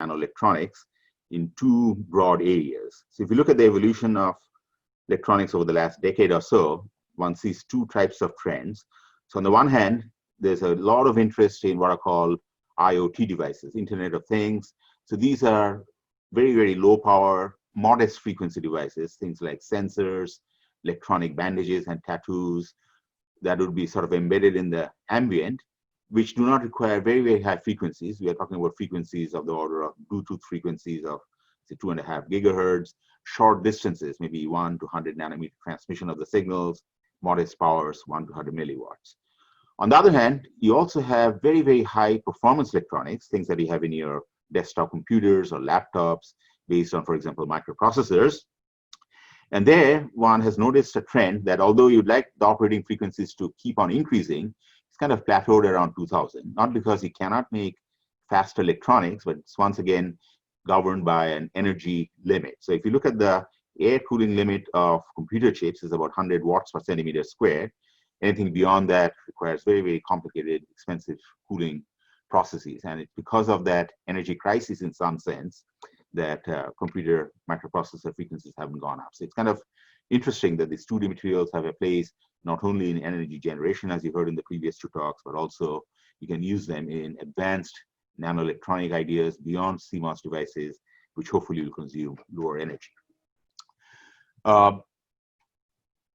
nanoelectronics in two broad areas. So if you look at the evolution of electronics over the last decade or so, one sees two types of trends. So on the one hand, there's a lot of interest in what are called IoT devices, Internet of Things. So these are very, very low power, modest frequency devices, things like sensors, electronic bandages and tattoos that would be sort of embedded in the ambient, which do not require very, very high frequencies. We are talking about frequencies of the order of Bluetooth frequencies of, say, 2.5 gigahertz, short distances, maybe 1 to 100 nanometer transmission of the signals, modest powers, 1 to 100 milliwatts. On the other hand, you also have very, very high performance electronics, things that you have in your desktop computers or laptops based on, for example, microprocessors. And there, one has noticed a trend that although you'd like the operating frequencies to keep on increasing, it's kind of plateaued around 2000, not because you cannot make fast electronics, but it's once again governed by an energy limit. So if you look at the air cooling limit of computer chips is about 100 watts per centimeter squared. Anything beyond that requires very, very complicated, expensive cooling processes. And it's because of that energy crisis in some sense that computer microprocessor frequencies haven't gone up. So it's kind of interesting that these 2D materials have a place not only in energy generation, as you heard in the previous two talks, but also you can use them in advanced nanoelectronic ideas beyond CMOS devices, which hopefully will consume lower energy.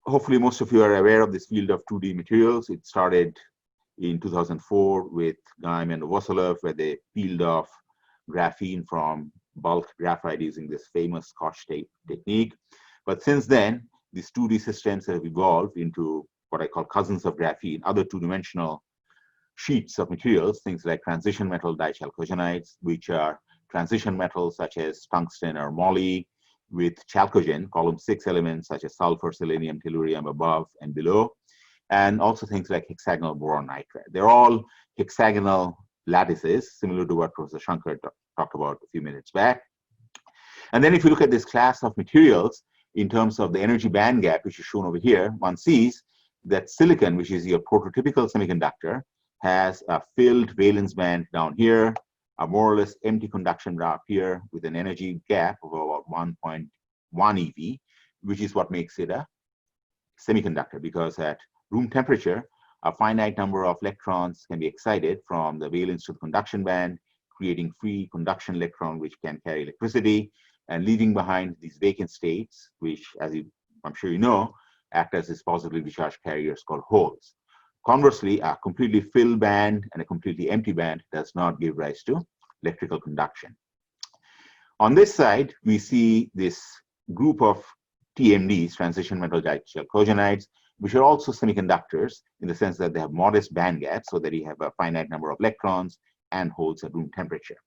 Hopefully most of you are aware of this field of 2D materials. It started in 2004 with Gaim and Novoselov, where they peeled off graphene from bulk graphite using this famous Scotch tape technique. But since then, these 2D systems have evolved into what I call cousins of graphene, other two-dimensional sheets of materials, things like transition metal dichalcogenides, which are transition metals such as tungsten or moly, with chalcogen, column 6 elements such as sulfur, selenium, tellurium above and below, and also things like hexagonal boron nitride. They're all hexagonal lattices, similar to what Professor Shankar talked about a few minutes back. And then if you look at this class of materials in terms of the energy band gap, which is shown over here, one sees that silicon, which is your prototypical semiconductor, has a filled valence band down here, a more or less empty conduction up here with an energy gap of about 1.1 eV, which is what makes it a semiconductor, because at room temperature, a finite number of electrons can be excited from the valence to the conduction band, creating free conduction electron, which can carry electricity, and leaving behind these vacant states, which, as I'm sure you know, act as these positively charged carriers called holes. Conversely, a completely filled band and a completely empty band does not give rise to electrical conduction. On this side, we see this group of TMDs, transition metal dichalcogenides, which are also semiconductors in the sense that they have modest band gaps so that you have a finite number of electrons and holes at room temperature.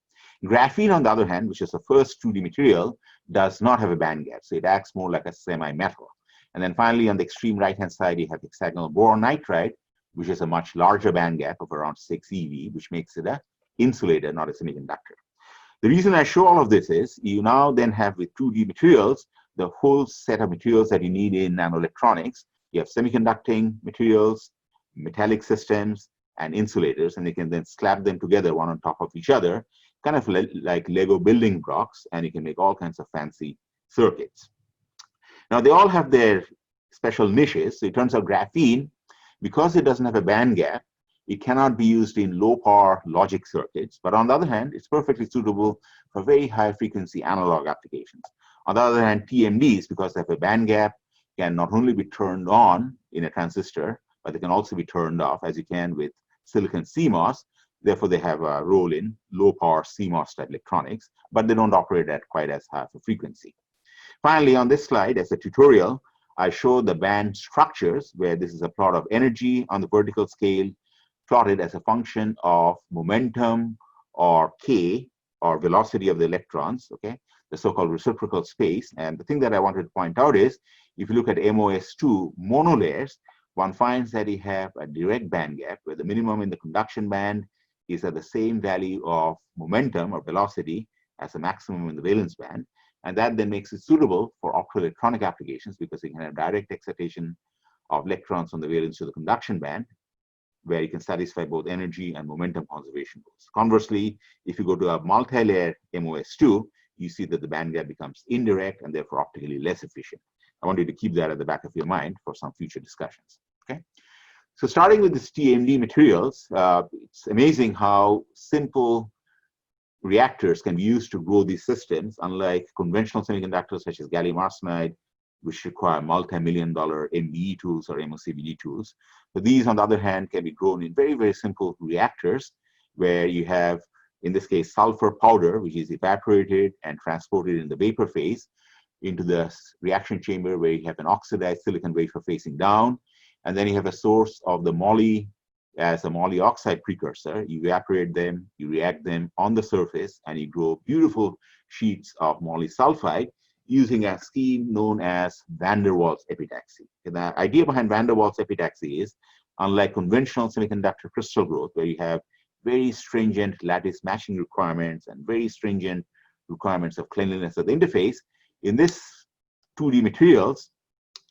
Graphene, on the other hand, which is the first 2D material, does not have a band gap, so it acts more like a semi-metal. And then finally, on the extreme right-hand side, you have hexagonal boron nitride, which is a much larger band gap of around 6 eV, which makes it an insulator, not a semiconductor. The reason I show all of this is you now then have with 2D materials, the whole set of materials that you need in nanoelectronics. You have semiconducting materials, metallic systems, and insulators, and you can then slap them together one on top of each other, kind of like Lego building blocks, and you can make all kinds of fancy circuits. Now, they all have their special niches. So it turns out graphene, because it doesn't have a band gap, it cannot be used in low power logic circuits. But on the other hand, it's perfectly suitable for very high frequency analog applications. On the other hand, TMDs, because they have a band gap, can not only be turned on in a transistor, but they can also be turned off, as you can with silicon CMOS. Therefore, they have a role in low power CMOS type electronics, but they don't operate at quite as high a frequency. Finally, on this slide, as a tutorial, I show the band structures, where this is a plot of energy on the vertical scale, plotted as a function of momentum or K, or velocity of the electrons, okay, the so-called reciprocal space. And the thing that I wanted to point out is, if you look at MOS2 monolayers, one finds that you have a direct band gap, where the minimum in the conduction band is at the same value of momentum or velocity as the maximum in the valence band. And that then makes it suitable for optoelectronic applications, because you can have direct excitation of electrons from the valence to the conduction band, where you can satisfy both energy and momentum conservation goals. Conversely, if you go to a multi-layer MOS2, you see that the band gap becomes indirect and therefore optically less efficient. I want you to keep that at the back of your mind for some future discussions. Okay. So starting with this TMD materials, it's amazing how simple reactors can be used to grow these systems, unlike conventional semiconductors such as gallium arsenide, which require multi-million-dollar MBE tools or MOCVD tools. So these, on the other hand, can be grown in very, very simple reactors, where you have, in this case, sulfur powder, which is evaporated and transported in the vapor phase into the reaction chamber, where you have an oxidized silicon wafer facing down, and then you have a source of the moly as a moly oxide precursor. You evaporate them, you react them on the surface, and you grow beautiful sheets of moly sulfide using a scheme known as van der Waals epitaxy. And the idea behind van der Waals epitaxy is, unlike conventional semiconductor crystal growth, where you have very stringent lattice matching requirements and very stringent requirements of cleanliness at the interface, in this 2D materials,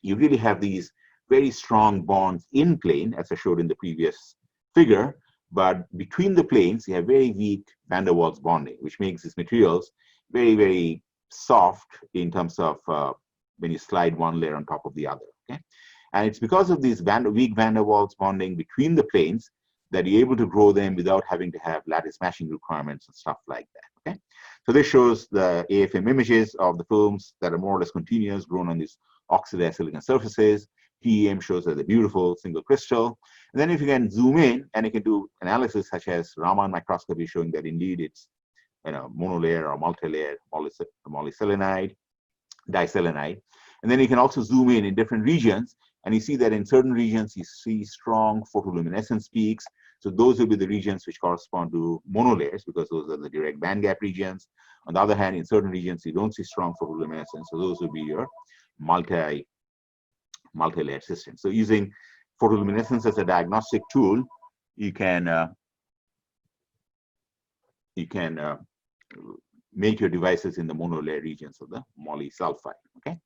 you really have these very strong bonds in plane, as I showed in the previous figure, but between the planes, you have very weak van der Waals bonding, which makes these materials very, very soft in terms of when you slide one layer on top of the other. Okay, and it's because of these weak van der Waals bonding between the planes that you're able to grow them without having to have lattice matching requirements and stuff like that. Okay, so this shows the AFM images of the films that are more or less continuous, grown on these oxidized silicon surfaces. TEM shows as a beautiful single crystal. And then if you can zoom in and you can do analysis such as Raman microscopy, showing that indeed it's monolayer or multi-layer polyselenide, diselenide. And then you can also zoom in different regions, and you see that in certain regions you see strong photoluminescence peaks. So those will be the regions which correspond to monolayers, because those are the direct band gap regions. On the other hand, in certain regions you don't see strong photoluminescence, so those will be your multi-layer systems. So using photoluminescence as a diagnostic tool, you can make your devices in the monolayer regions of the moly sulfide. Okay.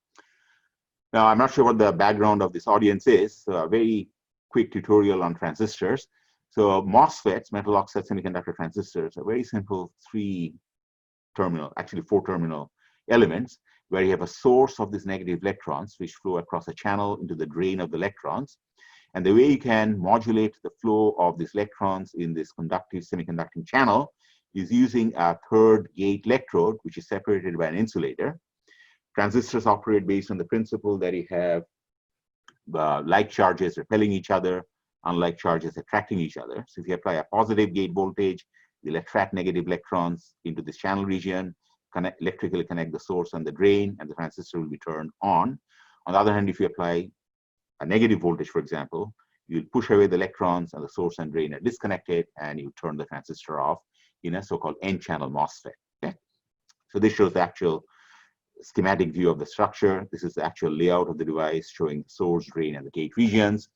Now, I'm not sure what the background of this audience is. So a very quick tutorial on transistors. So MOSFETs, metal oxide semiconductor transistors, are very simple four-terminal elements, where you have a source of these negative electrons which flow across a channel into the drain of the electrons. And the way you can modulate the flow of these electrons in this conductive semiconducting channel is using a third gate electrode, which is separated by an insulator. Transistors operate based on the principle that you have like charges repelling each other, unlike charges attracting each other. So if you apply a positive gate voltage, you'll attract negative electrons into this channel region, electrically connect the source and the drain, and the transistor will be turned on. On the other hand, if you apply a negative voltage, for example, you'll push away the electrons and the source and drain are disconnected, and you turn the transistor off in a so-called N-channel MOSFET. Okay? So this shows the actual schematic view of the structure. This is the actual layout of the device, showing the source, drain, and the gate regions.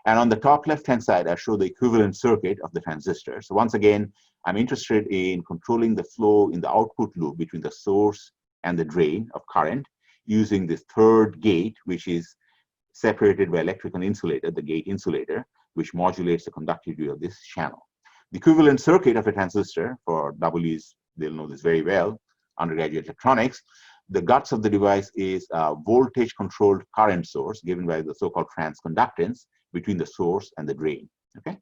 And on the top left-hand side, I show the equivalent circuit of the transistor. So once again, I'm interested in controlling the flow in the output loop between the source and the drain of current using this third gate, which is separated by electrical insulator, the gate insulator, which modulates the conductivity of this channel. The equivalent circuit of a transistor, for Ws, they'll know this very well, undergraduate electronics, the guts of the device is a voltage-controlled current source given by the so-called transconductance between the source and the drain. Okay.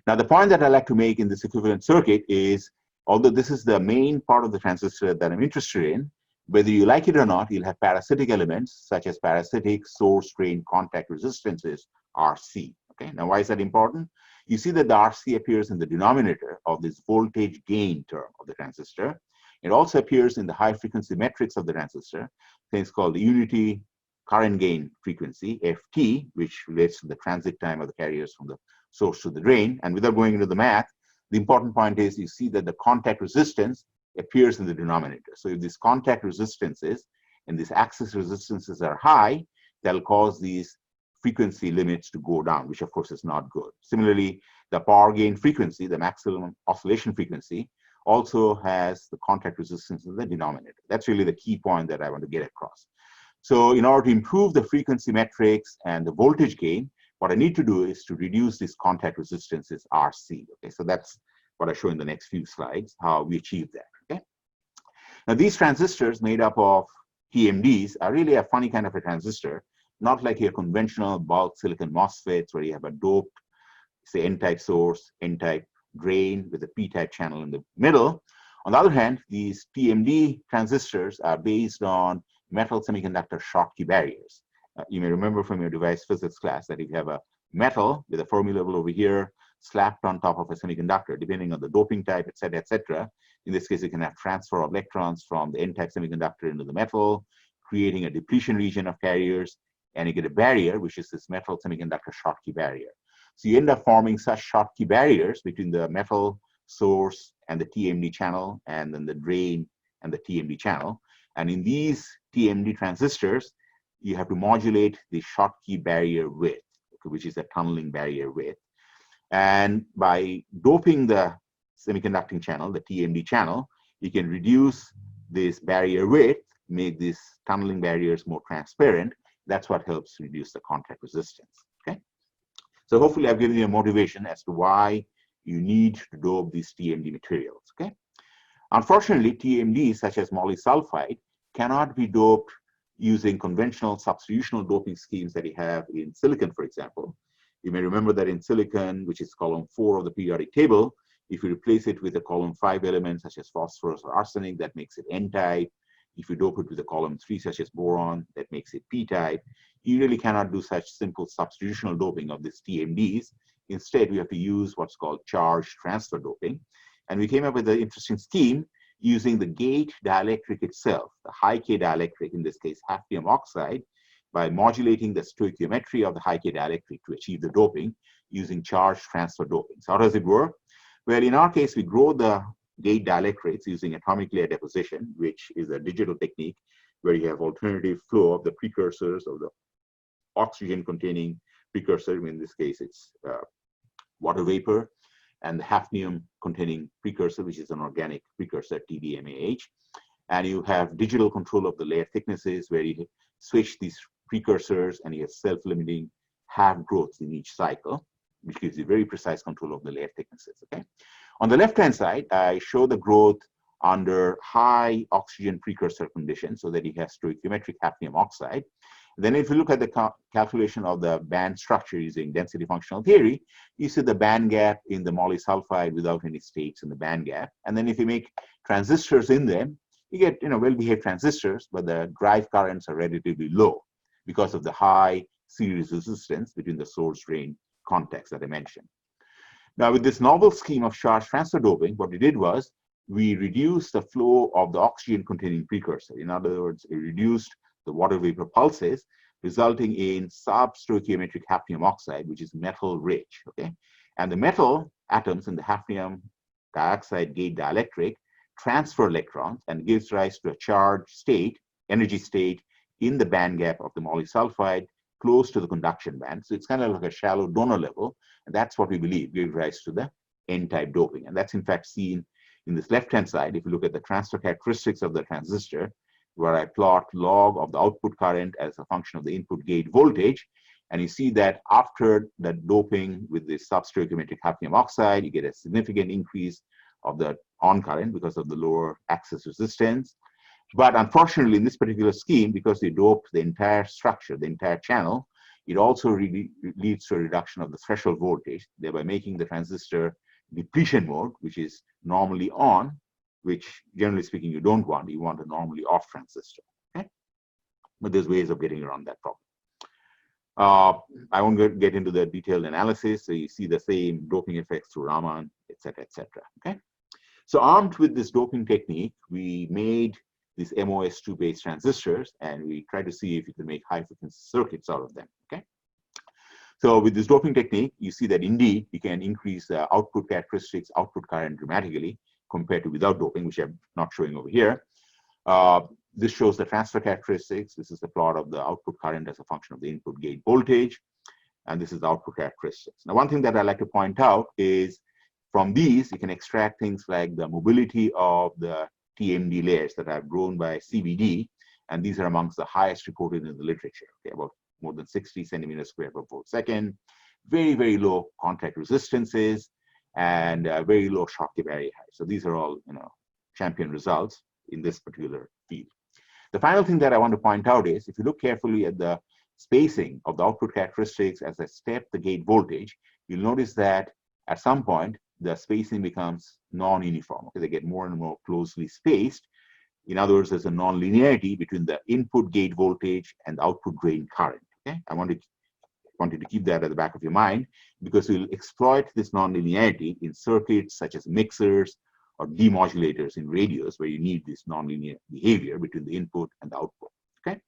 Now, the point that I like to make in this equivalent circuit is, although this is the main part of the transistor that I'm interested in, whether you like it or not, you'll have parasitic elements such as parasitic source drain contact resistances, RC. Okay. Now, why is that important? You see that the RC appears in the denominator of this voltage gain term of the transistor. It also appears in the high frequency metrics of the transistor, things called the unity current gain frequency, FT, which relates to the transit time of the carriers from the source to the drain. And without going into the math, the important point is you see that the contact resistance appears in the denominator. So if these contact resistances and these axis resistances are high, that'll cause these frequency limits to go down, which of course is not good. Similarly, the power gain frequency, the maximum oscillation frequency, also has the contact resistance in the denominator. That's really the key point that I want to get across. So in order to improve the frequency metrics and the voltage gain, what I need to do is to reduce this contact resistance is RC. Okay, so that's what I show in the next few slides, how we achieve that. Okay. Now these transistors made up of TMDs are really a funny kind of a transistor, not like your conventional bulk silicon MOSFETs where you have a doped, say, N-type source, N-type drain with a P-type channel in the middle. On the other hand, these TMD transistors are based on metal semiconductor Schottky barriers. You may remember from your device physics class that if you have a metal with a Fermi level over here slapped on top of a semiconductor, depending on the doping type, et cetera, in this case, you can have transfer of electrons from the N-type semiconductor into the metal, creating a depletion region of carriers, and you get a barrier, which is this metal semiconductor Schottky barrier. So you end up forming such Schottky barriers between the metal source and the TMD channel, and then the drain and the TMD channel. And in these TMD transistors, you have to modulate the Schottky barrier width, which is a tunneling barrier width. And by doping the semiconducting channel, the TMD channel, you can reduce this barrier width, make these tunneling barriers more transparent. That's what helps reduce the contact resistance. Okay. So hopefully I've given you a motivation as to why you need to dope these TMD materials. Okay. Unfortunately, TMDs such as molysulfide cannot be doped using conventional substitutional doping schemes that you have in silicon, for example. You may remember that in silicon, which is column 4 of the periodic table, if you replace it with a column 5 element such as phosphorus or arsenic, that makes it N-type. If you dope it with a column 3 such as boron, that makes it P-type. You really cannot do such simple substitutional doping of these TMDs. Instead, we have to use what's called charge transfer doping. And we came up with an interesting scheme using the gate dielectric itself, the high K dielectric, in this case, hafnium oxide, by modulating the stoichiometry of the high K dielectric to achieve the doping using charge transfer doping. So how does it work? Well, in our case, we grow the gate dielectrics using atomic layer deposition, which is a digital technique where you have alternative flow of the precursors of the oxygen-containing precursor. In this case, it's water vapor, and the hafnium-containing precursor, which is an organic precursor, TBMAH. And you have digital control of the layer thicknesses where you switch these precursors and you have self-limiting half growths in each cycle, which gives you very precise control of the layer thicknesses. Okay. On the left-hand side, I show the growth under high oxygen precursor conditions so that you have stoichiometric hafnium oxide. Then if you look at the calculation of the band structure using density functional theory, you see the band gap in the molysulfide without any states in the band gap. And then if you make transistors in them, you get well-behaved transistors, but the drive currents are relatively low because of the high series resistance between the source drain contacts that I mentioned. Now, with this novel scheme of charge transfer doping, what we did was we reduced the flow of the oxygen-containing precursor. In other words, we reduced the water vapor pulses, resulting in sub-stoichiometric hafnium oxide, which is metal-rich. Okay, and the metal atoms in the hafnium dioxide gate dielectric transfer electrons and gives rise to a charged state, energy state, in the band gap of the molysulfide close to the conduction band. So it's kind of like a shallow donor level, and that's what we believe gives rise to the N-type doping. And that's in fact seen in this left-hand side. If you look at the transfer characteristics of the transistor, where I plot log of the output current as a function of the input gate voltage, and you see that after the doping with the substoichiometric hafnium oxide, you get a significant increase of the on current because of the lower access resistance. But unfortunately, in this particular scheme, because they doped the entire structure, the entire channel, it also really leads to a reduction of the threshold voltage, thereby making the transistor depletion mode, which is normally on, which generally speaking you don't want. You want a normally off transistor. Okay? But there's ways of getting around that problem. I won't get into the detailed analysis. So you see the same doping effects through Raman, et cetera, et cetera. Okay? So armed with this doping technique, we made these MOS2-based transistors, and we try to see if you can make high-frequency circuits out of them. Okay. So with this doping technique, you see that indeed you can increase the output characteristics, output current dramatically compared to without doping, which I'm not showing over here. This shows the transfer characteristics. This is the plot of the output current as a function of the input gate voltage, and this is the output characteristics. Now, one thing that I like to point out is from these, you can extract things like the mobility of the TMD layers that are grown by CVD, and these are amongst the highest reported in the literature. Okay, about more than 60 centimeters square per volt second, very, very low contact resistances, and very low Schottky barrier height. So these are all, champion results in this particular field. The final thing that I want to point out is, if you look carefully at the spacing of the output characteristics as I step the gate voltage, you'll notice that at some point, the spacing becomes non-uniform. Okay, they get more and more closely spaced. In other words, there's a non-linearity between the input gate voltage and the output drain current. Okay, I wanted to keep that at the back of your mind, because we'll exploit this non-linearity in circuits such as mixers or demodulators in radios, where you need this nonlinear behavior between the input and the output. Okay.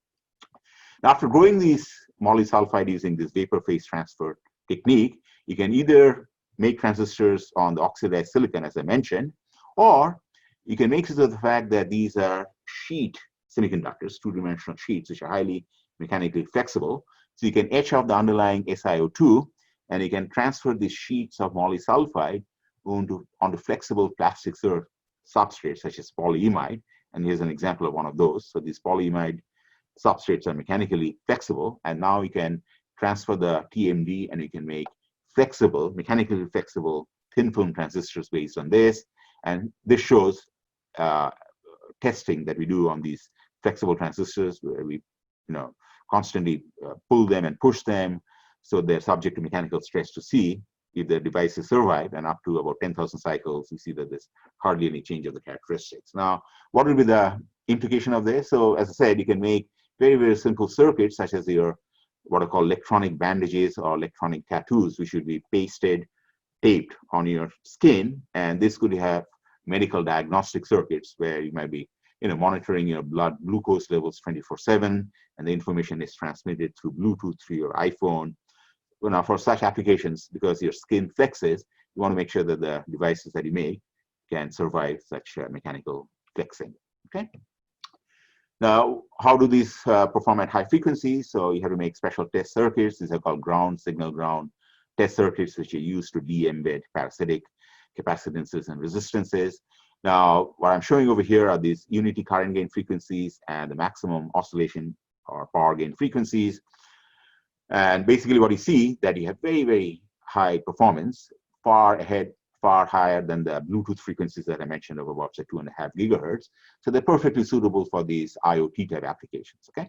Now, after growing these molysulfide using this vapor phase transfer technique, you can either make transistors on the oxidized silicon, as I mentioned, or you can make use of the fact that these are sheet semiconductors, two-dimensional sheets, which are highly mechanically flexible. So you can etch out the underlying SiO2, and you can transfer these sheets of molysulfide onto flexible plastic substrates such as polyimide. And here's an example of one of those. So these polyimide substrates are mechanically flexible, and now you can transfer the TMD and you can make flexible, mechanically flexible thin film transistors based on this. And this shows testing that we do on these flexible transistors, where we constantly pull them and push them so they're subject to mechanical stress to see if the devices survive, and up to about 10,000 cycles, you see that there's hardly any change of the characteristics. Now, what will be the implication of this? So as I said, you can make very, very simple circuits, such as your what are called electronic bandages or electronic tattoos, which should be taped on your skin. And this could have medical diagnostic circuits where you might be monitoring your blood glucose levels 24/7, and the information is transmitted through Bluetooth through your iPhone. Now, for such applications, because your skin flexes, you want to make sure that the devices that you make can survive such mechanical flexing. Okay. Now, how do these perform at high frequencies? So you have to make special test circuits. These are called ground, signal ground test circuits, which are used to de-embed parasitic capacitances and resistances. Now, what I'm showing over here are these unity current gain frequencies and the maximum oscillation or power gain frequencies. And basically what you see, that you have very, very high performance, far higher than the Bluetooth frequencies that I mentioned of about, say, 2.5 gigahertz. So they're perfectly suitable for these IoT type applications, okay?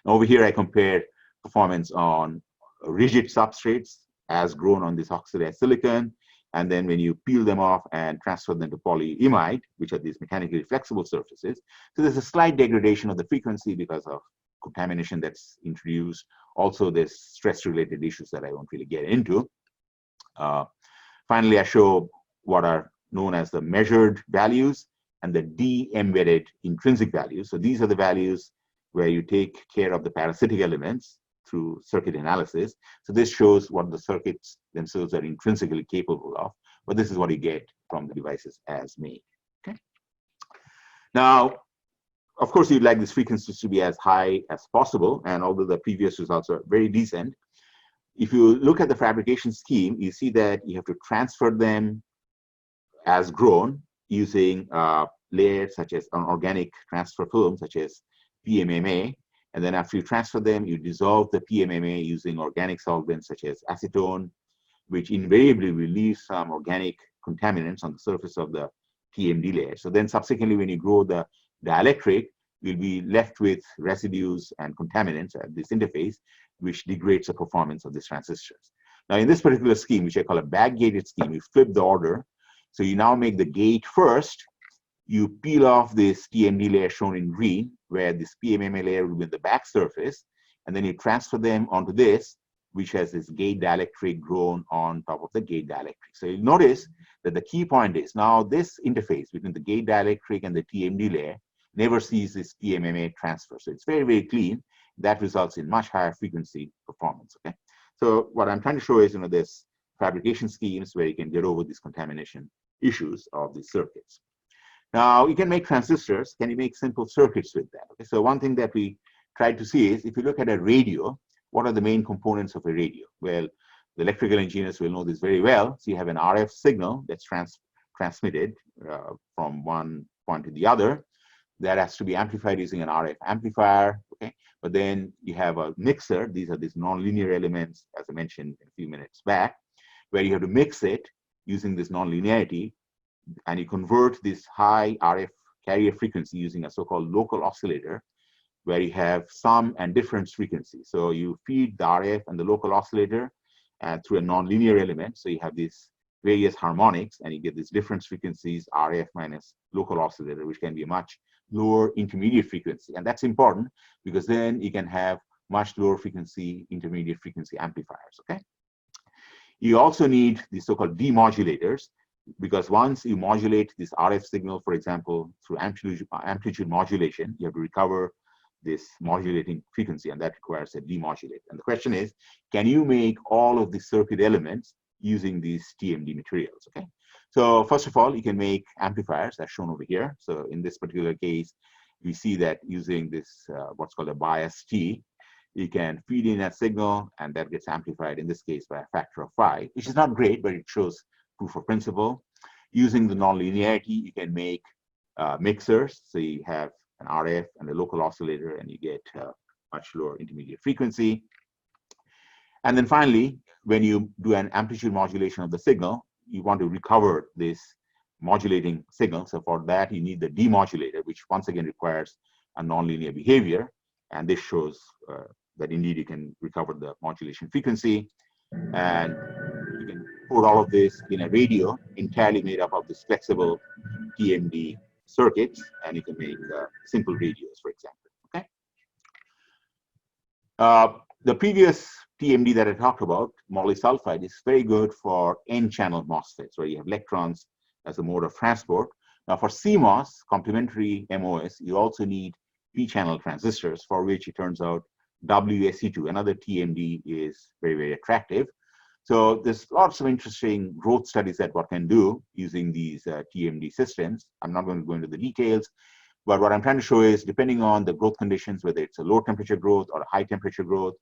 Now over here, I compare performance on rigid substrates as grown on this oxidized silicon. And then when you peel them off and transfer them to polyimide, which are these mechanically flexible surfaces, so there's a slight degradation of the frequency because of contamination that's introduced. Also, there's stress-related issues that I won't really get into. Finally, I show what are known as the measured values and the de-embedded intrinsic values. So these are the values where you take care of the parasitic elements through circuit analysis. So this shows what the circuits themselves are intrinsically capable of, but this is what you get from the devices as made. Okay. Now, of course, you'd like these frequencies to be as high as possible, and although the previous results are very decent, if you look at the fabrication scheme, you see that you have to transfer them as grown using layers such as an organic transfer film, such as PMMA. And then after you transfer them, you dissolve the PMMA using organic solvents such as acetone, which invariably will leave some organic contaminants on the surface of the TMD layer. So then subsequently, when you grow the dielectric, you'll be left with residues and contaminants at this interface, which degrades the performance of these transistors. Now, in this particular scheme, which I call a backgated scheme, you flip the order. So you now make the gate first. You peel off this TMD layer shown in green, where this PMMA layer will be the back surface, and then you transfer them onto this, which has this gate dielectric grown on top of the gate dielectric. So you'll notice that the key point is now this interface between the gate dielectric and the TMD layer never sees this PMMA transfer. So it's very, very clean. That results in much higher frequency performance, okay? So what I'm trying to show is, this fabrication schemes where you can get over these contamination issues of these circuits. Now, you can make transistors. Can you make simple circuits with that? Okay, so one thing that we tried to see is, if you look at a radio, what are the main components of a radio? Well, the electrical engineers will know this very well. So you have an RF signal that's transmitted from one point to the other. That has to be amplified using an RF amplifier, okay? But then you have a mixer. These are these nonlinear elements, as I mentioned a few minutes back, where you have to mix it using this nonlinearity, and you convert this high RF carrier frequency using a so-called local oscillator, where you have sum and difference frequency. So you feed the RF and the local oscillator through a nonlinear element. So you have these various harmonics, and you get these difference frequencies, RF minus local oscillator, which can be a much lower intermediate frequency. And that's important because then you can have much lower frequency, intermediate frequency amplifiers, okay? You also need the so-called demodulators, because once you modulate this RF signal, for example, through amplitude modulation, you have to recover this modulating frequency, and that requires a demodulator. And the question is, can you make all of the circuit elements using these TMD materials, okay? So first of all, you can make amplifiers as shown over here. So in this particular case, we see that using this, what's called a bias T, you can feed in a signal, and that gets amplified, in this case, by a factor of 5, which is not great, but it shows proof of principle. Using the nonlinearity, you can make mixers. So you have an RF and a local oscillator, and you get much lower intermediate frequency. And then finally, when you do an amplitude modulation of the signal, you want to recover this modulating signal. So for that, you need the demodulator, which once again requires a nonlinear behavior. And this shows that indeed you can recover the modulation frequency. And you can put all of this in a radio entirely made up of this flexible TMD circuits, and you can make simple radios, for example, okay? The previous TMD that I talked about, moly sulfide, is very good for N-channel MOSFETs, where you have electrons as a mode of transport. Now for CMOS, complementary MOS, you also need P-channel transistors, for which it turns out WSE2, another TMD, is very, very attractive. So there's lots of interesting growth studies that one can do using these TMD systems. I'm not going to go into the details, but what I'm trying to show is, depending on the growth conditions, whether it's a low temperature growth or a high temperature growth,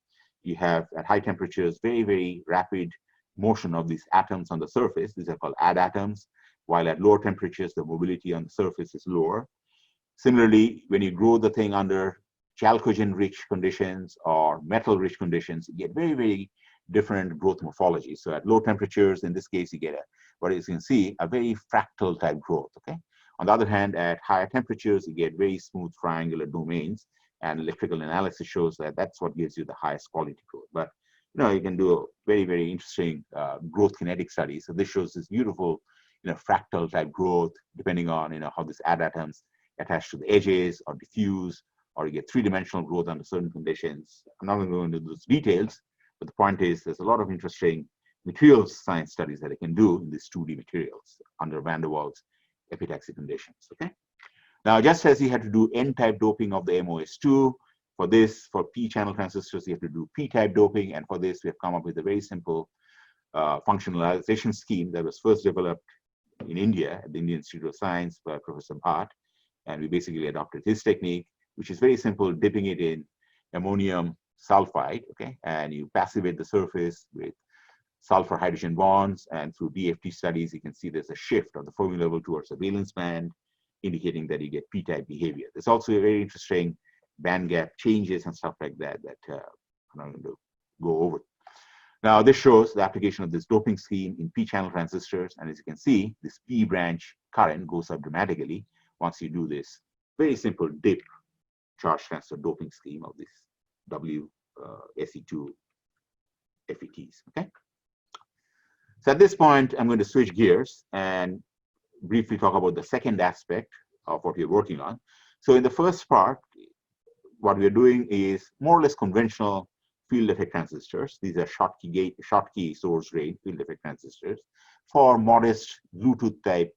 you have at high temperatures very, very rapid motion of these atoms on the surface. These are called atoms, while at lower temperatures, the mobility on the surface is lower. Similarly, when you grow the thing under chalcogen-rich conditions or metal-rich conditions, you get very, very different growth morphology. So at low temperatures, in this case, you get what you can see, a very fractal type growth, okay? On the other hand, at higher temperatures, you get very smooth triangular domains, and electrical analysis shows that that's what gives you the highest quality growth. But you can do a very, very interesting growth kinetic study. So this shows this beautiful, fractal type growth, depending on how these atoms attach to the edges or diffuse, or you get three-dimensional growth under certain conditions. I'm not going to go into those details, but the point is there's a lot of interesting materials science studies that I can do in these 2D materials under van der Waals epitaxy conditions, okay? Now, just as you had to do N-type doping of the MOS2, for this, for P-channel transistors, you have to do P-type doping, and for this, we have come up with a very simple functionalization scheme that was first developed in India at the Indian Institute of Science by Professor Bhatt, and we basically adopted his technique, which is very simple, dipping it in ammonium sulfide, okay, and you passivate the surface with sulfur hydrogen bonds, and through DFT studies, you can see there's a shift of the Fermi level towards the valence band, indicating that you get P-type behavior. There's also a very interesting band gap changes and stuff like that that I'm not going to go over. Now, this shows the application of this doping scheme in P-channel transistors, and as you can see, this P branch current goes up dramatically once you do this very simple dip charge transfer doping scheme of this WSE2 FETs, okay? So at this point, I'm going to switch gears and briefly talk about the second aspect of what we're working on. So in the first part, what we're doing is more or less conventional field effect transistors. These are Schottky source drain field effect transistors for modest Bluetooth type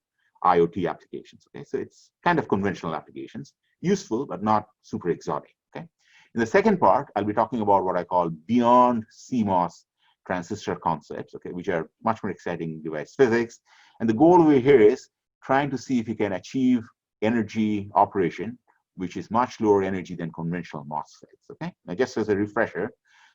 IoT applications. Okay, so it's kind of conventional applications, useful but not super exotic. Okay, in the second part, I'll be talking about what I call beyond-CMOS transistor concepts, okay, which are much more exciting device physics. And the goal over here is trying to see if you can achieve energy operation, which is much lower energy than conventional MOSFETs. Okay, now just as a refresher,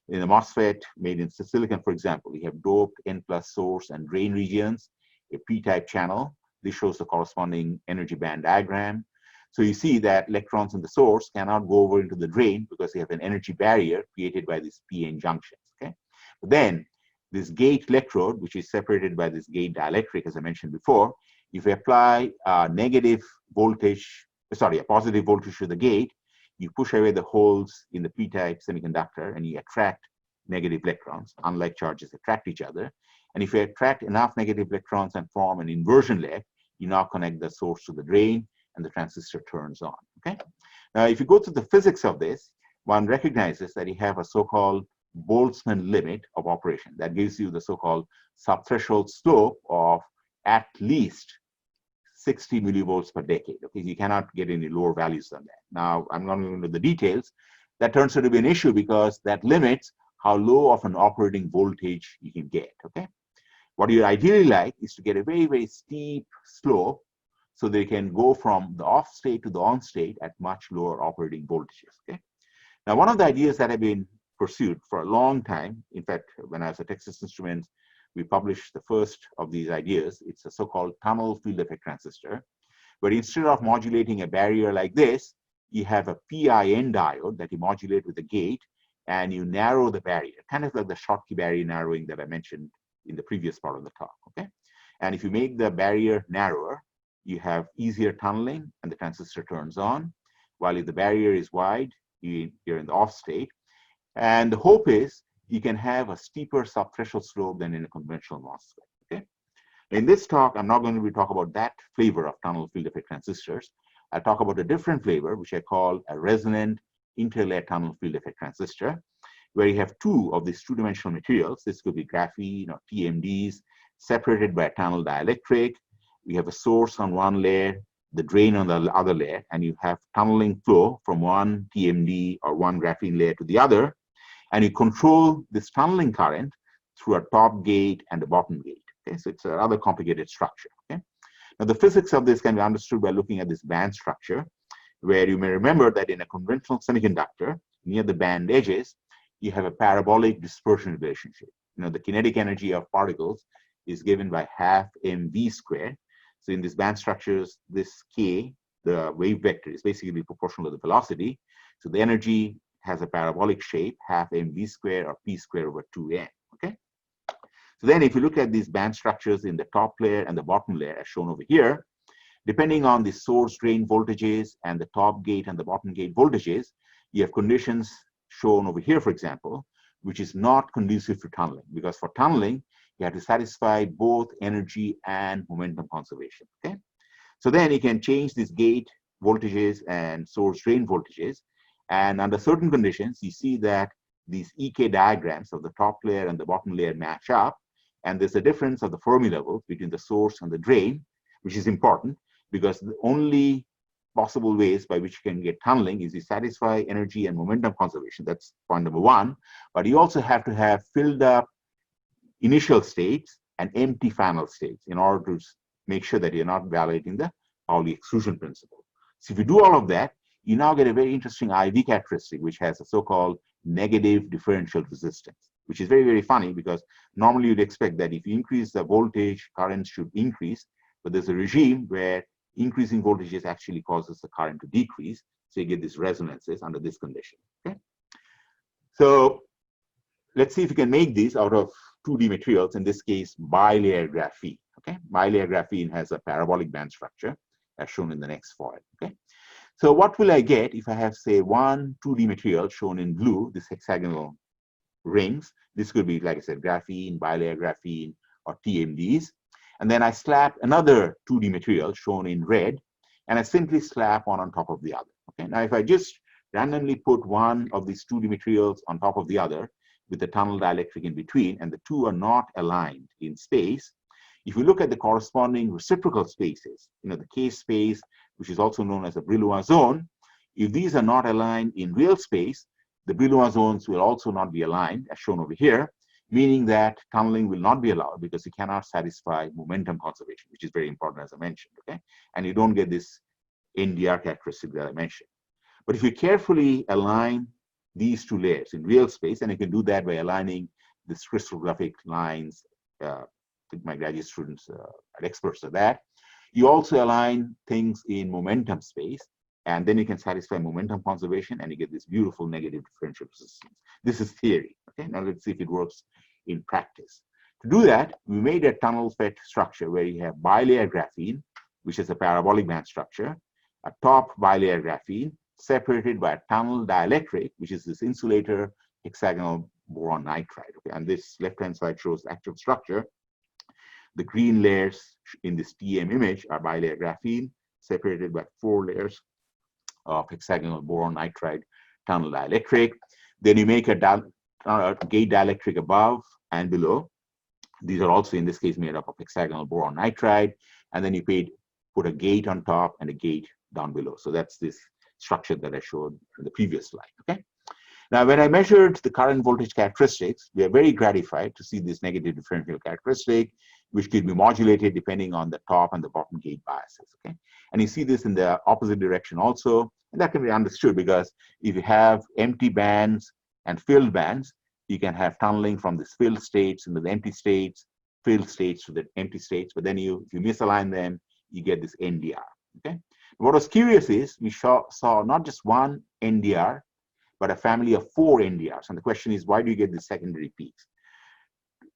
in a MOSFET made in silicon, for example, we have doped N+ source and drain regions, a P-type channel. This shows the corresponding energy band diagram. So you see that electrons in the source cannot go over into the drain because they have an energy barrier created by these p-n junctions. Okay, but then this gate electrode, which is separated by this gate dielectric, as I mentioned before, if you apply a positive voltage to the gate, you push away the holes in the p-type semiconductor and you attract negative electrons. Unlike charges attract each other. And if you attract enough negative electrons and form an inversion leg, you now connect the source to the drain and the transistor turns on. Okay. Now, if you go to the physics of this, one recognizes that you have a so-called Boltzmann limit of operation that gives you the so-called subthreshold slope of at least 60 millivolts per decade. Okay, you cannot get any lower values than that. Now, I'm not going into the details. That turns out to be an issue because that limits how low of an operating voltage you can get. Okay, what you ideally like is to get a very, very steep slope so they can go from the off state to the on state at much lower operating voltages. Okay. Now, one of the ideas that have been pursued for a long time, in fact, when I was at Texas Instruments, we published the first of these ideas. It's a so-called tunnel field effect transistor, where instead of modulating a barrier like this, you have a PIN diode that you modulate with a gate and you narrow the barrier, kind of like the Schottky barrier narrowing that I mentioned in the previous part of the talk. Okay. And if you make the barrier narrower, you have easier tunneling and the transistor turns on, while if the barrier is wide, you're in the off state. And the hope is you can have a steeper subthreshold slope than in a conventional MOSFET. Okay. In this talk, I'm not going to be talking about that flavor of tunnel field effect transistors. I'll talk about a different flavor, which I call a resonant interlayer tunnel field effect transistor, where you have two of these two-dimensional materials. This could be graphene or TMDs separated by a tunnel dielectric. We have a source on one layer, the drain on the other layer, and you have tunneling flow from one TMD or one graphene layer to the other. And you control this tunneling current through a top gate and a bottom gate. Okay, so it's a rather complicated structure. Okay, now the physics of this can be understood by looking at this band structure, where you may remember that in a conventional semiconductor, near the band edges, you have a parabolic dispersion relationship. You know, the kinetic energy of particles is given by half mv squared. So in these band structures, this k, the wave vector, is basically proportional to the velocity. So the energy has a parabolic shape, half mv squared or p squared over 2n. Okay. So then if you look at these band structures in the top layer and the bottom layer, as shown over here, depending on the source drain voltages and the top gate and the bottom gate voltages, you have conditions shown over here, for example, which is not conducive to tunneling, because for tunneling, you have to satisfy both energy and momentum conservation. Okay. So then you can change these gate voltages and source drain voltages. And under certain conditions, you see that these EK diagrams of the top layer and the bottom layer match up. And there's a difference of the Fermi levels between the source and the drain, which is important because the only possible ways by which you can get tunneling is you satisfy energy and momentum conservation. That's point number one. But you also have to have filled up initial states and empty final states in order to make sure that you're not violating the Pauli exclusion principle. So if you do all of that, you now get a very interesting IV characteristic, which has a so-called negative differential resistance, which is very, very funny because normally you'd expect that if you increase the voltage, current should increase, but there's a regime where increasing voltages actually causes the current to decrease. So you get these resonances under this condition. Okay. So let's see if we can make these out of 2D materials, in this case, bilayer graphene. Okay, bilayer graphene has a parabolic band structure, as shown in the next foil. Okay, so what will I get if I have, say, one 2D material shown in blue, this hexagonal rings? This could be, like I said, graphene, bilayer graphene, or TMDs. And then I slap another 2D material shown in red, and I simply slap one on top of the other. Okay, now if I just randomly put one of these 2D materials on top of the other, with the tunnel dielectric in between, and the two are not aligned in space, if you look at the corresponding reciprocal spaces, the K space, which is also known as a Brillouin zone, if these are not aligned in real space, the Brillouin zones will also not be aligned, as shown over here, meaning that tunneling will not be allowed because you cannot satisfy momentum conservation, which is very important, as I mentioned. Okay, and you don't get this NDR characteristic that I mentioned. But if you carefully align these two layers in real space, and you can do that by aligning these crystallographic lines. My graduate students are experts at that. You also align things in momentum space. and then you can satisfy momentum conservation, and you get this beautiful negative differential resistance. This is theory. Okay, now let's see if it works in practice. To do that, we made a tunnel FET structure where you have bilayer graphene, which is a parabolic band structure, a top bilayer graphene separated by a tunnel dielectric, which is this insulator hexagonal boron nitride. Okay, and this left-hand side shows the actual structure. The green layers in this TM image are bilayer graphene separated by 4 layers of hexagonal boron nitride tunnel dielectric. Then you make a gate dielectric above and below. These are also, in this case, made up of hexagonal boron nitride. And then you put a gate on top and a gate down below. So that's this structure that I showed in the previous slide. Okay. Now, when I measured the current voltage characteristics, we are very gratified to see this negative differential characteristic, which can be modulated depending on the top and the bottom gate biases. Okay, and you see this in the opposite direction also, and that can be understood because if you have empty bands and filled bands, you can have tunneling from these filled states into the empty states, filled states to the empty states. But then if you misalign them, you get this NDR. Okay, what was curious is we saw not just one NDR, but a family of 4 NDRs. And the question is, why do you get these secondary peaks?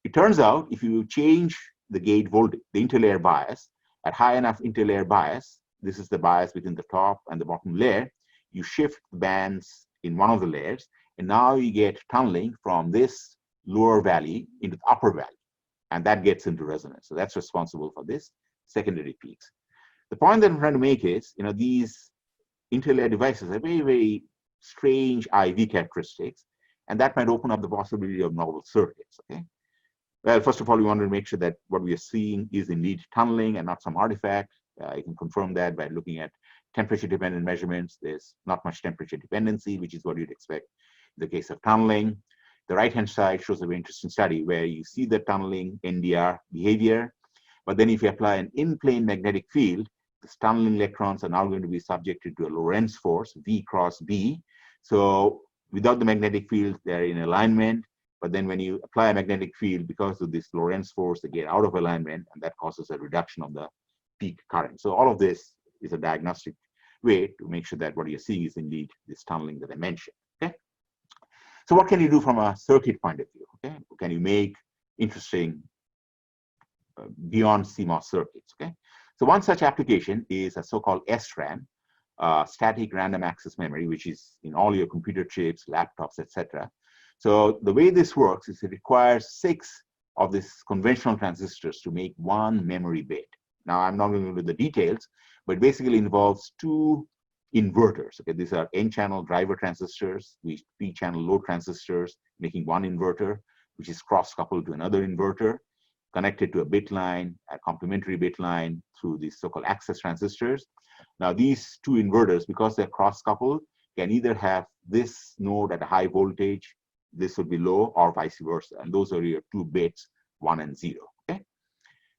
It turns out if you change the gate voltage, the interlayer bias, at high enough interlayer bias, this is the bias between the top and the bottom layer, you shift the bands in one of the layers, and now you get tunneling from this lower valley into the upper valley, and that gets into resonance. So that's responsible for this secondary peaks. The point that I'm trying to make is, these interlayer devices are very, very strange IV characteristics, and that might open up the possibility of novel circuits. Okay. Well, first of all, we want to make sure that what we are seeing is indeed tunneling and not some artifact. You can confirm that by looking at temperature-dependent measurements. There's not much temperature dependency, which is what you'd expect in the case of tunneling. The right-hand side shows a very interesting study where you see the tunneling NDR behavior, but then if you apply an in-plane magnetic field, the tunneling electrons are now going to be subjected to a Lorentz force, V cross B. So without the magnetic field, they're in alignment. But then when you apply a magnetic field, because of this Lorentz force, they get out of alignment, and that causes a reduction of the peak current. So all of this is a diagnostic way to make sure that what you're seeing is indeed this tunneling that I mentioned. Okay. So what can you do from a circuit point of view? Okay. Can you make interesting beyond CMOS circuits? Okay. So one such application is a so-called SRAM, static random access memory, which is in all your computer chips, laptops, etc. So the way this works is it requires 6 of these conventional transistors to make one memory bit. Now, I'm not going to go into the details, but it basically involves 2 inverters. Okay, these are N-channel driver transistors, P-channel load transistors, making one inverter, which is cross-coupled to another inverter, connected to a bit line, a complementary bit line through these so-called access transistors. Now, these 2 inverters, because they're cross-coupled, can either have this node at a high voltage, this would be low, or vice versa. And those are your 2 bits, 1 and 0. Okay.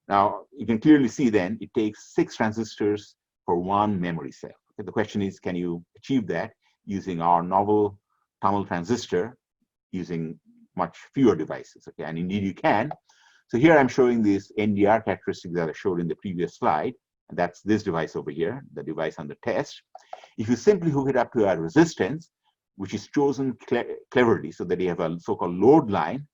Now, you can clearly see then it takes 6 transistors for one memory cell. Okay? The question is, can you achieve that using our novel tunnel transistor using much fewer devices? Okay, and indeed you can. So here I'm showing this NDR characteristic that I showed in the previous slide. And that's this device over here, the device under test. If you simply hook it up to a resistance, which is chosen cleverly so that you have a so-called load line,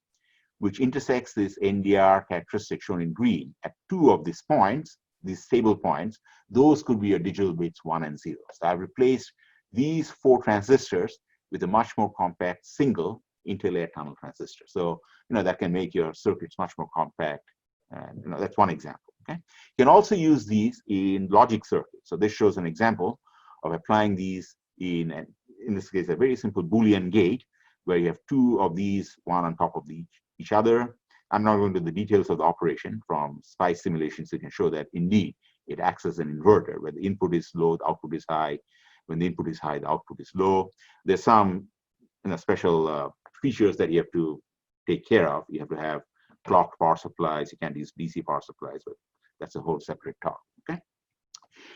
which intersects this NDR characteristic shown in green at 2 of these points, these stable points, those could be your digital bits 1 and 0. So I've replaced these 4 transistors with a much more compact single interlayer tunnel transistor. So, that can make your circuits much more compact. And, that's one example. Okay. You can also use these in logic circuits. So this shows an example of applying these in this case, a very simple Boolean gate where you have 2 of these, one on top of each other. I'm not going into the details of the operation. From SPICE simulations, you can show that indeed it acts as an inverter where the input is low, the output is high. When the input is high, the output is low. There's some special features that you have to take care of. You have to have clocked power supplies. You can't use DC power supplies, but that's a whole separate talk. Okay.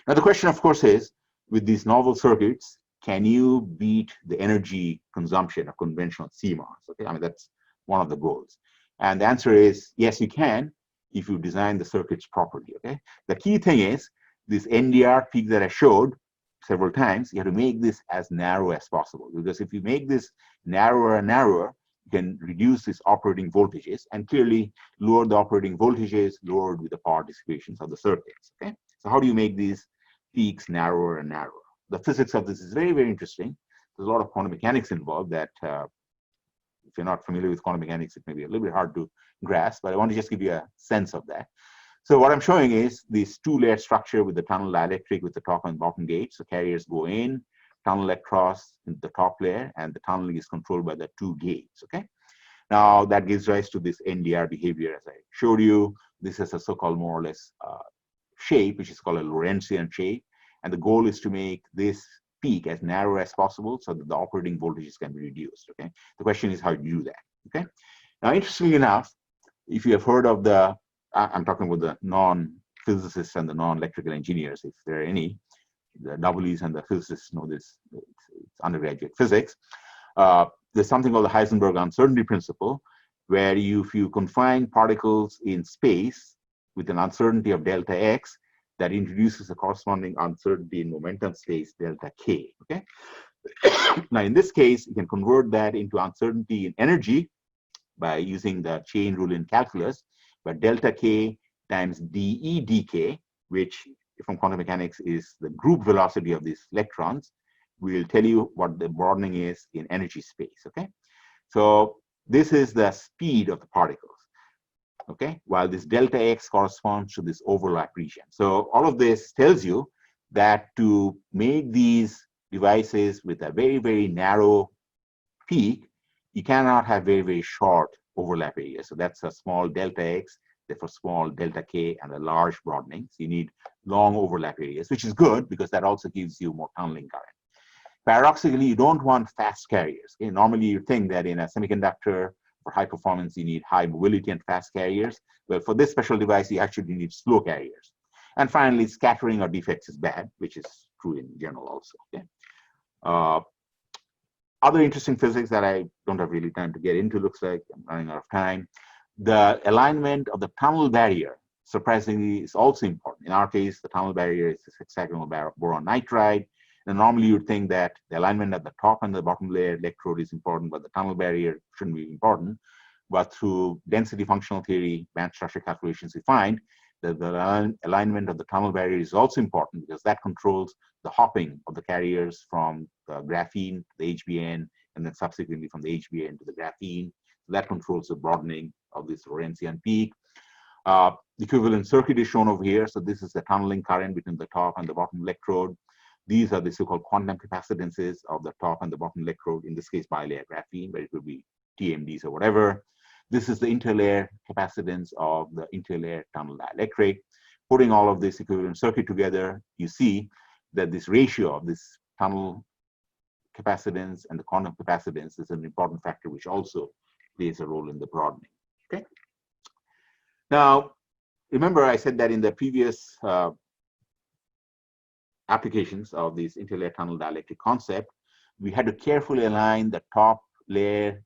Now the question, of course, is with these novel circuits, can you beat the energy consumption of conventional CMOS? Okay, I mean that's one of the goals, and the answer is yes, you can if you design the circuits properly. Okay, the key thing is this NDR peak that I showed several times, you have to make this as narrow as possible, because if you make this narrower and narrower, you can reduce these operating voltages, and clearly lower the operating voltages, lowered with the power dissipations of the circuits. Okay, so how do you make these peaks narrower and narrower? The physics of this is very, very interesting. There's a lot of quantum mechanics involved that if you're not familiar with quantum mechanics, it may be a little bit hard to grasp, but I want to just give you a sense of that. So what I'm showing is this two-layer structure with the tunnel dielectric with the top and bottom gates. So carriers go in, tunnel across into the top layer, and the tunneling is controlled by the two gates. Okay. Now that gives rise to this NDR behavior, as I showed you. This is a so-called more or less shape, which is called a Lorentzian shape, and the goal is to make this peak as narrow as possible so that the operating voltages can be reduced. Okay. The question is how do you do that? Okay. Now, interestingly enough, if you have heard of the I'm talking about the non-physicists and the non-electrical engineers, if there are any. The W's and the physicists know this, it's undergraduate physics. There's something called the Heisenberg uncertainty principle, where if you confine particles in space with an uncertainty of delta x, that introduces a corresponding uncertainty in momentum space, delta k. Okay. Now, in this case, you can convert that into uncertainty in energy by using the chain rule in calculus. But delta k times dE dk, which from quantum mechanics is the group velocity of these electrons, will tell you what the broadening is in energy space. Okay, so this is the speed of the particles. Okay, while this delta x corresponds to this overlap region. So all of this tells you that to make these devices with a very, very narrow peak, you cannot have very, very short overlap area. So that's a small delta x, therefore small delta k, and a large broadening. So you need long overlap areas, which is good because that also gives you more tunneling current. Paradoxically, you don't want fast carriers. Okay? Normally, you think that in a semiconductor for high performance, you need high mobility and fast carriers. Well, for this special device, you actually need slow carriers. And finally, scattering or defects is bad, which is true in general also. Okay? Other interesting physics that I don't have really time to get into, looks like I'm running out of time. The alignment of the tunnel barrier, surprisingly, is also important. In our case, the tunnel barrier is this hexagonal boron nitride. And normally you'd think that the alignment at the top and the bottom layer electrode is important, but the tunnel barrier shouldn't be important. But through density functional theory, band structure calculations, we find that the alignment of the tunnel barrier is also important because that controls the hopping of the carriers from the graphene to the HBN, and then subsequently from the HBN to the graphene. So that controls the broadening of this Lorentzian peak. The equivalent circuit is shown over here. So this is the tunneling current between the top and the bottom electrode. These are the so-called quantum capacitances of the top and the bottom electrode, in this case bilayer graphene, but it could be TMDs or whatever. This is the interlayer capacitance of the interlayer tunnel dielectric. Putting all of this equivalent circuit together, you see that this ratio of this tunnel capacitance and the quantum capacitance is an important factor which also plays a role in the broadening. Okay. Now, remember I said that in the previous applications of this interlayer tunnel dielectric concept, we had to carefully align the top layer,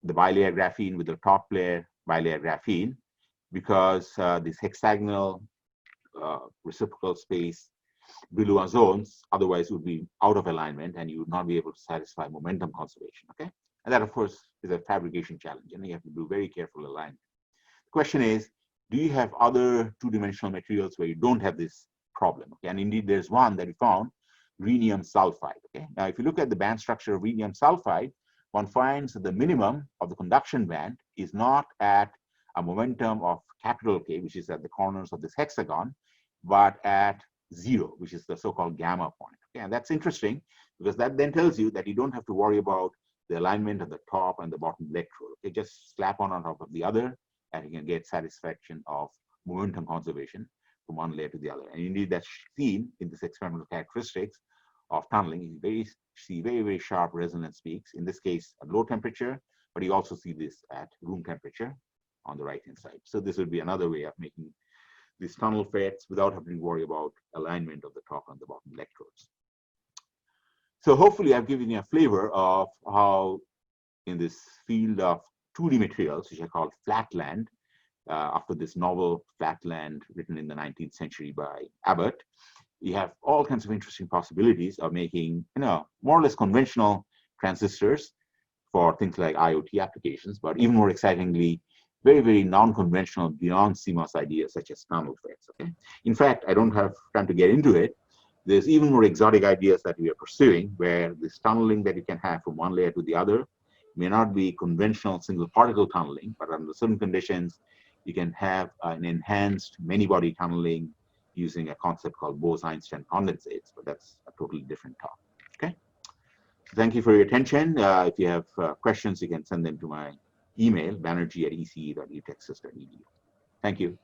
the bilayer graphene, with the top layer bilayer graphene, because this hexagonal reciprocal space below zones otherwise would be out of alignment and you would not be able to satisfy momentum conservation. Okay, and that of course is a fabrication challenge, and you have to do very careful alignment. The question is, do you have other two-dimensional materials where you don't have this problem? Okay, and indeed there's one that we found, rhenium sulfide. Okay, now if you look at the band structure of rhenium sulfide, one finds that the minimum of the conduction band is not at a momentum of capital K, which is at the corners of this hexagon, but at 0, which is the so-called gamma point. Okay, and that's interesting because that then tells you that you don't have to worry about the alignment of the top and the bottom electrode. Okay, just slap on top of the other, and you can get satisfaction of momentum conservation from one layer to the other. And indeed, that's seen in this experimental characteristics of tunneling. You see very, very sharp resonance peaks, in this case at low temperature, but you also see this at room temperature on the right-hand side. So this would be another way of making these tunnel FETs without having to worry about alignment of the top and the bottom electrodes. So hopefully I've given you a flavor of how in this field of 2D materials, which I call Flatland, after this novel Flatland written in the 19th century by Abbott, you have all kinds of interesting possibilities of making, more or less conventional transistors for things like IoT applications, but even more excitingly, very, very non-conventional beyond CMOS ideas such as tunnel FETs. Okay? In fact, I don't have time to get into it. There's even more exotic ideas that we are pursuing where this tunneling that you can have from one layer to the other may not be conventional single particle tunneling, but under certain conditions, you can have an enhanced many-body tunneling using a concept called Bose-Einstein condensates, but that's a totally different talk. Okay. Thank you for your attention. If you have questions, you can send them to my email, banerjee@ece.utexas.edu. Thank you.